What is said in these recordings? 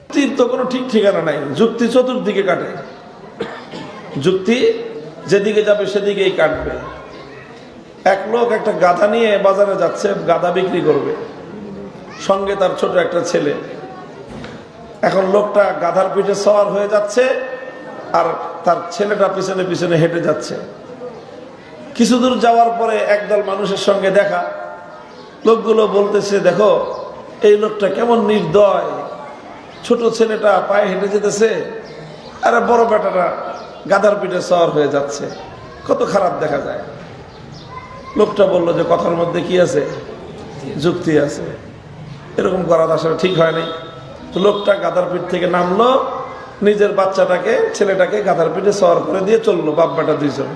যুক্তির তো কোনো ঠিক ঠিকানা নাই, যুক্তি চতুর্দিকে কাটে, যুক্তি যেদিকে যাবে সেদিকেই কাটবে। এক লোক একটা গাধা নিয়ে বাজারে যাচ্ছে, গাধা বিক্রি করবে, সঙ্গে তার ছোট একটা ছেলে। এখন লোকটা গাধার পিঠে সওয়ার হয়ে যাচ্ছে আর তার ছেলেটা পিছনে পিছনে হেঁটে যাচ্ছে। কিছু দূর যাওয়ার পরে একদল মানুষের সঙ্গে দেখা। লোকগুলো বলতেছে, দেখো এই লোকটা কেমন নির্দয়, ছোট ছেলেটা পায়ে হেঁটে যেতেছে আর বড় বেটাটা গাধার পিঠে সওয়ার হয়ে যাচ্ছে, কত খারাপ দেখা যায়। লোকটা বলল যে কথার মধ্যে কি আছে, যুক্তি আছে, এরকম করা আসলে ঠিক হয় নাই। তো লোকটা গাধার পিঠ থেকে নামলো, নিজের বাচ্চাটাকে ছেলেটাকে গাধার পিঠে সওয়ার করে দিয়ে চললো, বাপ বেটা দুইজন।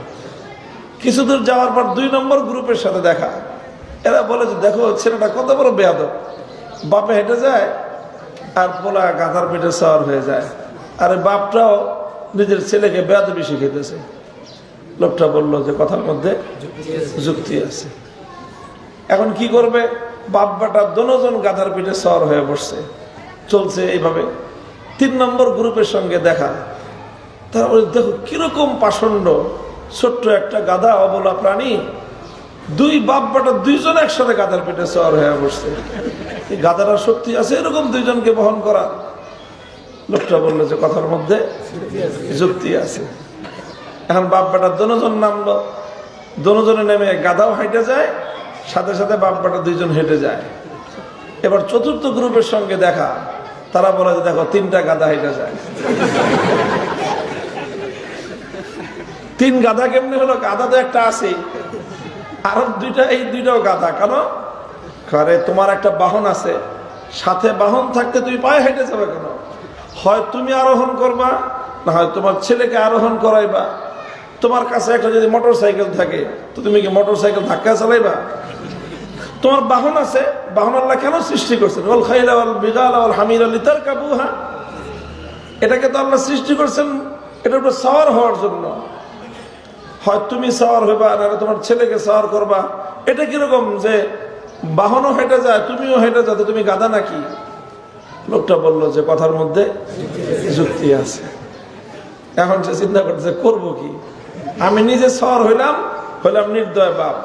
কিছু দূর যাওয়ার পর 2 নম্বর গ্রুপের সাথে দেখা। এরা বলে যে দেখো ছেলেটা কত বড় বেয়াদব, বাপে হেঁটে যায় আর পোলা গাধার পিঠে সওয়ার হয়ে যায়, আর বাপটাও নিজের ছেলেকে বেয়াদবি শিখাইতেছে। লোকটা বলল যে কথার মধ্যে যুক্তি আছে। এখন কি করবে, বাপ বেটা দুজন গাধার পিঠে সওয়ার হয়ে বসছে, চলছে এইভাবে। 3 নম্বর গ্রুপের সঙ্গে দেখা। তারপরে দেখো কিরকম পাষণ্ড, ছোট্ট একটা গাধা, অবলা প্রাণী, 2 বাপ বেটা 2জন একসাথে গাধার পিঠে সওয়ার হয়ে বসছে। এই গাধার শক্তি আছে এরকম 2জনকে বহন করা? লোকটা বললো যে কথার মধ্যে যুক্তি আছে। এখন বাপ বেটা দুজন নামলো, দুজনে নেমে গাধাও হেঁটে যায়, সাথে সাথে বাপ বেটা 2জন হেঁটে যায়। এবার 4র্থ গ্রুপের সঙ্গে দেখা। তারা বলে যে দেখো 3টা গাধা হেঁটে যায়। 3 গাধা কেমনি হলো? গাধা তো একটা আছে, আর 2টা, এই 2টাও গাধা। কেন? আরে তোমার একটা বাহন আছে, সাথে বাহন থাকতে তুমি পায়ে হেঁটে যাবে কেন? হয় তুমি আরোহণ করবা, না হয় তোমার ছেলেকে আরোহণ করাইবা। তোমার কাছে একটা যদি মোটর সাইকেল থাকে তো তুমি কি মোটর সাইকেল ধাক্কা চালাইবা? তোমার বাহন আছে, বাহন আল্লাহ কেন সৃষ্টি করছেন? ওয়াল খাইলা ওয়াল বিগালা ওয়াল হামিরা লিতারকাবুহা, এটাকে তো আল্লাহ সৃষ্টি করছেন এটার উপর সওয়ার হওয়ার জন্য। হয় তুমি সওয়ার হইবা, না তোমার ছেলেকে সওয়ার করবা। এটা কিরকম যে বাহনও হেঁটে যায় তুমিও হেঁটে যাও, তুমি গাধা নাকি? লোকটা বলল যে কথার মধ্যে যুক্তি আছে। এখন সে চিন্তা করতেছে করবো কি, আমি নিজে সওয়ার হইলাম নির্দয় বাপ,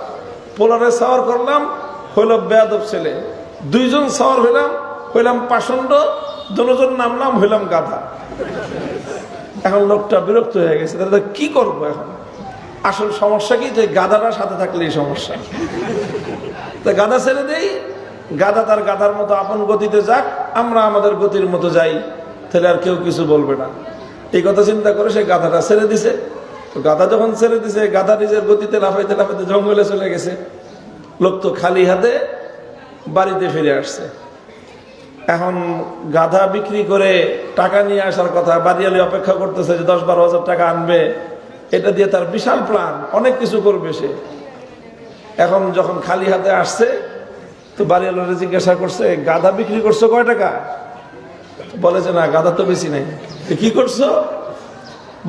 পোলারে সওয়ার করলাম হইল বেয়াদব ছেলে, 2জন সওয়ার হইলাম পাষণ্ড, 2জন নামলাম হইলাম গাধা। এখন লোকটা বিরক্ত হয়ে গেছে, তাহলে কি করবো এখন? আসল সমস্যা কি, যে গাধাটা সাথে থাকলেই সমস্যা। তা গাধা ছেড়ে দেই, গাধা তার গাধার মতো আপন গতিতে যাক, আমরা আমাদের গতির মতো যাই, তাহলে আর কেউ কিছু বলবে না। এই কথা চিন্তা করে সে গাধাটা ছেড়ে দিছে। তো গাধা যখন ছেড়ে দিছে, গাধা নিজের গতিতে লাফাইতে লাফাইতে জঙ্গলে চলে গেছে। লোক তো খালি হাতে বাড়িতে ফিরে আসছে। এখন গাধা বিক্রি করে টাকা নিয়ে আসার কথা, বাড়িয়ালি অপেক্ষা করতেছে যে 10-12 হাজার টাকা আনবে, এটা দিয়ে তার বিশাল প্ল্যান, অনেক কিছু করবে সে। এখন যখন খালি হাতে আসছে তো বাড়িওয়ালারা জিজ্ঞাসা করছে, গাধা বিক্রি করছো কয় টাকা? বলে যে না, গাধা তো বেশি নাই। কি করছো?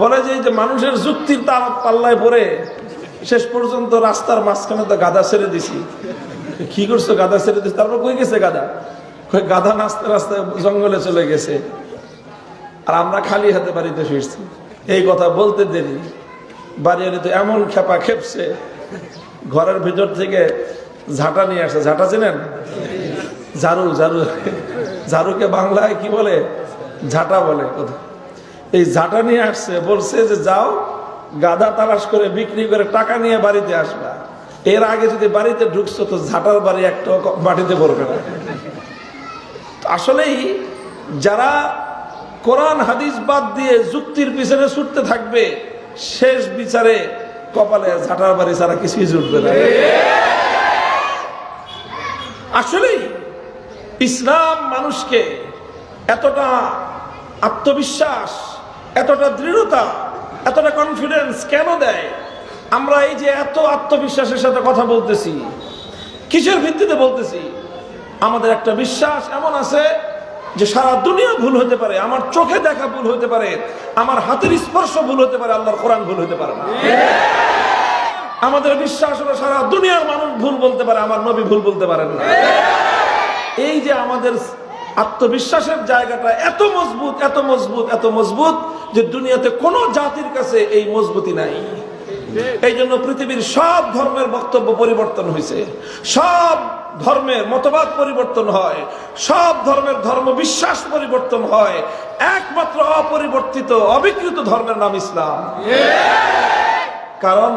বলে যে মানুষের যুক্তির তার পাল্লায় পড়ে শেষ পর্যন্ত রাস্তার মাঝখানে তো গাধা ছেড়ে দিছি। কি করছো? গাধা ছেড়ে দিছি। তারপর কই গেছে গাধা? গাধা নাচতে রাস্তায় জঙ্গলে চলে গেছে, আর আমরা খালি হাতে বাড়িতে ফিরছি। এই কথা বলতে দেরি, বাড়িওয়ালি তো এমন খেপা খেপছে, ঘরের ভিতর থেকে ঝাঁটা নিয়ে আসে। ঝাঁটা চেনেন? ঝাড়ু, ঝাড়ুকে বাংলায় কি বলে? ঝাঁটা বলে। এই ঝাঁটা নিয়ে আসছে, বলছে যে যাও গাধা তালাশ করে বিক্রি করে টাকা নিয়ে বাড়িতে আসবা। এর আগে যদি বাড়িতে ঢুকছো তো ঝাঁটার বাড়ি একটা মাটিতে পড়বে না। আসলেই যারা কোরআন হাদিস বাদ দিয়ে যুক্তির পিছনে ছুটতে থাকবে, শেষ বিচারে কপালে ঝাঁটার বাড়ি ছাড়া কিছুই জুটবে না। আসলেই ইসলাম মানুষকে এতটা আত্মবিশ্বাস, এতটা দৃঢ়তা, এতটা কনফিডেন্স কেন দেয়? আমরা এই যে এত আত্মবিশ্বাসের সাথে কথা বলতেছি, কিসের ভিত্তিতে বলতেছি? আমাদের একটা বিশ্বাস এমন আছে যে সারা দুনিয়া ভুল হতে পারে, আমার চোখে দেখা ভুল হতে পারে, আমার হাতের স্পর্শ ভুল হতে পারে, আল্লাহর কোরআন ভুল হতে পারে না। আমাদের বিশ্বাস হলো সারা দুনিয়ার মানুষ ভুল বলতে পারে, আমার নবী ভুল বলতে পারেন না। এই যে আমাদের আত্মবিশ্বাসের জায়গাটা এত মজবুত, এত মজবুত, এত মজবুত যে দুনিয়াতে কোনো জাতির কাছে এই মজবুতি নাই। এই জন্য পৃথিবীর সব ধর্মের বক্তব্য পরিবর্তন হয়েছে, সব ধর্মের মতবাদ পরিবর্তন হয়, সব ধর্মের ধর্ম বিশ্বাস পরিবর্তন হয়, একমাত্র অপরিবর্তিত অবিকৃত ধর্মের নাম ইসলাম। কারণ